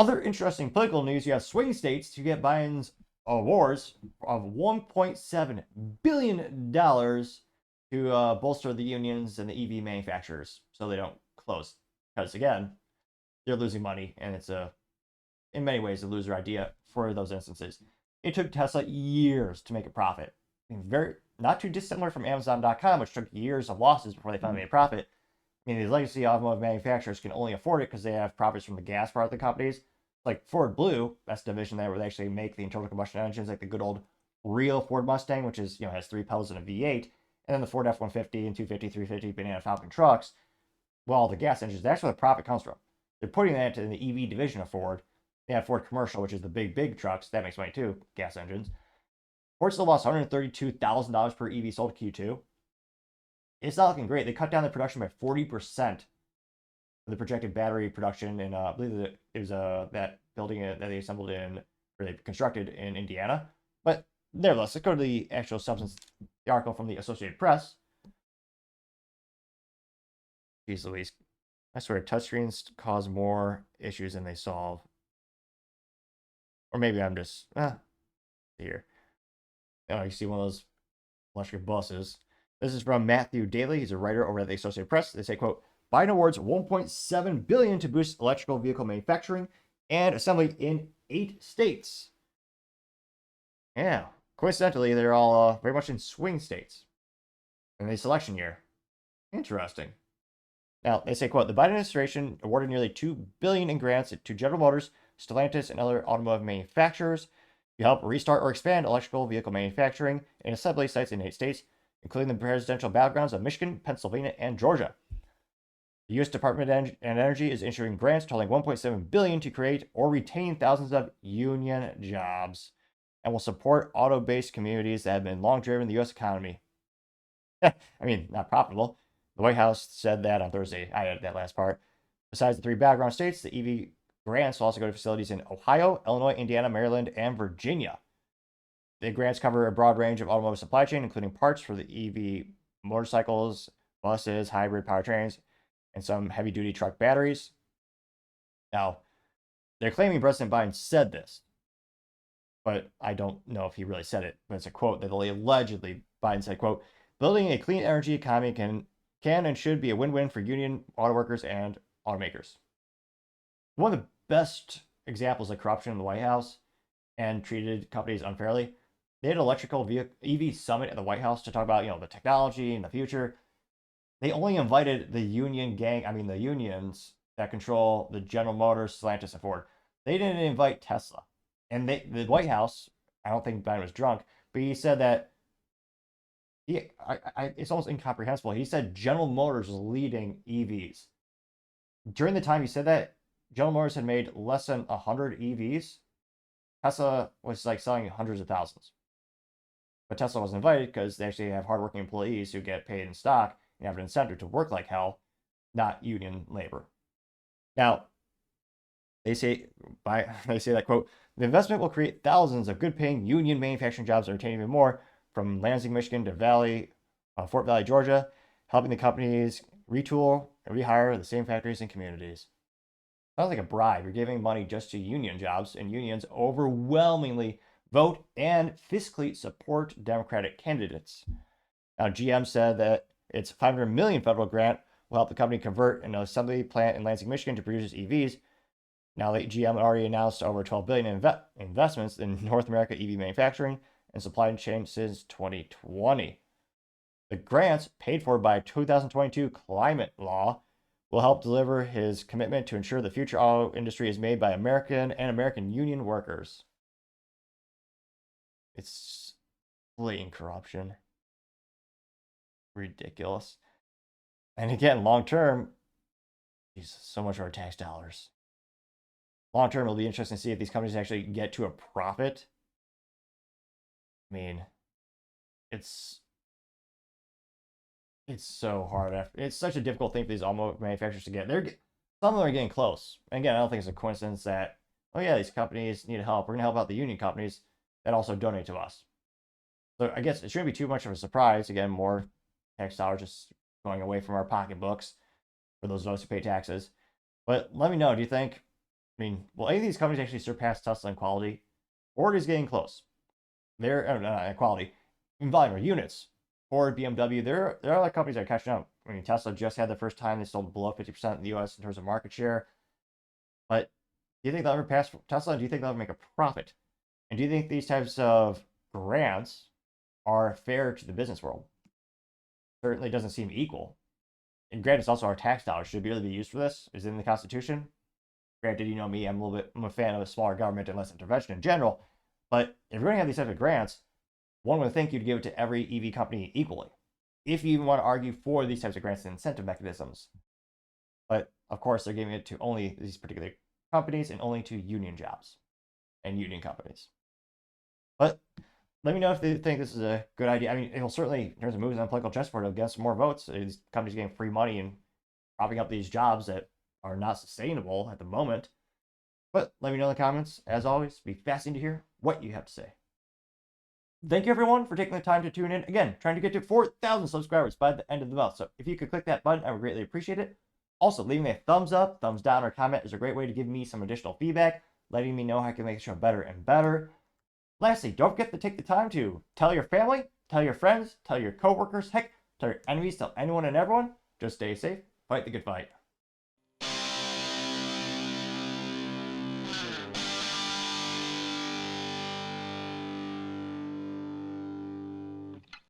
Other interesting political news, you have swing states to get Biden's awards of $1.7 billion to bolster the unions and the EV manufacturers so they don't close. Because again, they're losing money, and it's in many ways a loser idea for those instances. It took Tesla years to make a profit. Very not too dissimilar from Amazon.com, which took years of losses before they finally made a profit. I mean, these legacy automotive manufacturers can only afford it because they have profits from the gas part of the companies. Like Ford Blue, that's the division there where they actually make the internal combustion engines, like the good old real Ford Mustang, which is has 3 pedals and a V8, and then the Ford F-150 and 250, 350 Banana Falcon trucks. Well, the gas engines, that's where the profit comes from. They're putting that in the EV division of Ford. They have Ford Commercial, which is the big trucks. That makes money too, gas engines. Ford still lost $132,000 per EV sold Q2. It's not looking great. They cut down the production by 40% of the projected battery production in, I believe that it was that building that they assembled in, or they constructed in Indiana. But nevertheless, let's go to the actual substance, the article from the Associated Press. Jeez Louise. I swear, touchscreens cause more issues than they solve. Or maybe I'm just, here. Oh, you see one of those electric buses. This is from Matthew Daly. He's a writer over at the Associated Press. They say, quote, Biden awards $1.7 billion to boost electrical vehicle manufacturing and assembly in 8 states. Yeah, coincidentally, they're all very much in swing states in the election year. Interesting. Now, they say, quote, the Biden administration awarded nearly $2 billion in grants to General Motors, Stellantis, and other automotive manufacturers to help restart or expand electrical vehicle manufacturing and assembly sites in 8 states, including the presidential battlegrounds of Michigan, Pennsylvania, and Georgia. The U.S. Department of Energy is issuing grants totaling $1.7 billion to create or retain thousands of union jobs and will support auto-based communities that have been long driven the U.S. economy. I mean, not profitable. The White House said that on Thursday. I added that last part. Besides the 3 battleground states, the EV grants will also go to facilities in Ohio, Illinois, Indiana, Maryland, and Virginia. The grants cover a broad range of automotive supply chain, including parts for the EV motorcycles, buses, hybrid powertrains, and some heavy-duty truck batteries. Now, they're claiming President Biden said this, but I don't know if he really said it. But it's a quote that allegedly Biden said, quote, building a clean energy economy can and should be a win-win for union auto workers and automakers. One of the best examples of corruption in the White House and treated companies unfairly, they had an electrical EV summit at the White House to talk about, the technology and the future. They only invited the union the unions that control the General Motors, Stellantis, and Ford. They didn't invite Tesla. And the White House, I don't think Biden was drunk, but he said that it's almost incomprehensible. He said General Motors was leading EVs. During the time he said that, General Motors had made less than 100 EVs. Tesla was like selling hundreds of thousands. But Tesla wasn't invited because they actually have hardworking employees who get paid in stock and have an incentive to work like hell, not union labor. Now, they say that, quote, the investment will create thousands of good-paying union manufacturing jobs and retain even more from Lansing, Michigan to Fort Valley, Georgia, helping the companies retool and rehire the same factories and communities. Sounds like a bribe. You're giving money just to union jobs, and unions overwhelmingly vote and fiscally support Democratic candidates. Now, GM said that its $500 million federal grant will help the company convert an assembly plant in Lansing, Michigan to produce EVs. Now that GM already announced over $12 billion in investments in North America EV manufacturing and supply chain since 2020. The grants, paid for by 2022 climate law, will help deliver his commitment to ensure the future auto industry is made by American and American union workers. It's blatant corruption. Ridiculous. And again, long term, so much of our tax dollars. Long term, it'll be interesting to see if these companies actually get to a profit. I mean, it's so hard. It's such a difficult thing for these auto manufacturers to get. Some of them are getting close. And again, I don't think it's a coincidence that, oh yeah, these companies need help. We're going to help out the union companies that also donate to us. So I guess it shouldn't be too much of a surprise. Again, more tax dollars just going away from our pocketbooks for those of us who pay taxes. But let me know, do you think mean, will any of these companies actually surpass Tesla in quality? Ford is getting close. They're not quality, in volume or units. Ford, BMW, there are other companies that are catching up. I mean, Tesla just had the first time they sold below 50% in the US in terms of market share. But do you think they'll ever pass Tesla? Do you think they'll ever make a profit? And do you think these types of grants are fair to the business world? Certainly doesn't seem equal. And granted, it's also our tax dollars. Should really be used for this? Is it in the Constitution? Granted, you know me, I'm a fan of a smaller government and less intervention in general. But if you're going to have these types of grants, one would think you'd give it to every EV company equally, if you even want to argue for these types of grants and incentive mechanisms. But of course, they're giving it to only these particular companies and only to union jobs and union companies. But let me know if they think this is a good idea. I mean, it'll certainly, in terms of moves on political chessboard, it'll get some more votes. These companies getting free money and propping up these jobs that are not sustainable at the moment. But let me know in the comments. As always, be fascinating to hear what you have to say. Thank you, everyone, for taking the time to tune in. Again, trying to get to 4,000 subscribers by the end of the month. So if you could click that button, I would greatly appreciate it. Also, leaving a thumbs up, thumbs down, or comment is a great way to give me some additional feedback, letting me know how I can make the show better and better. Lastly, don't forget to take the time to tell your family, tell your friends, tell your coworkers, heck, tell your enemies, tell anyone and everyone. Just stay safe, fight the good fight.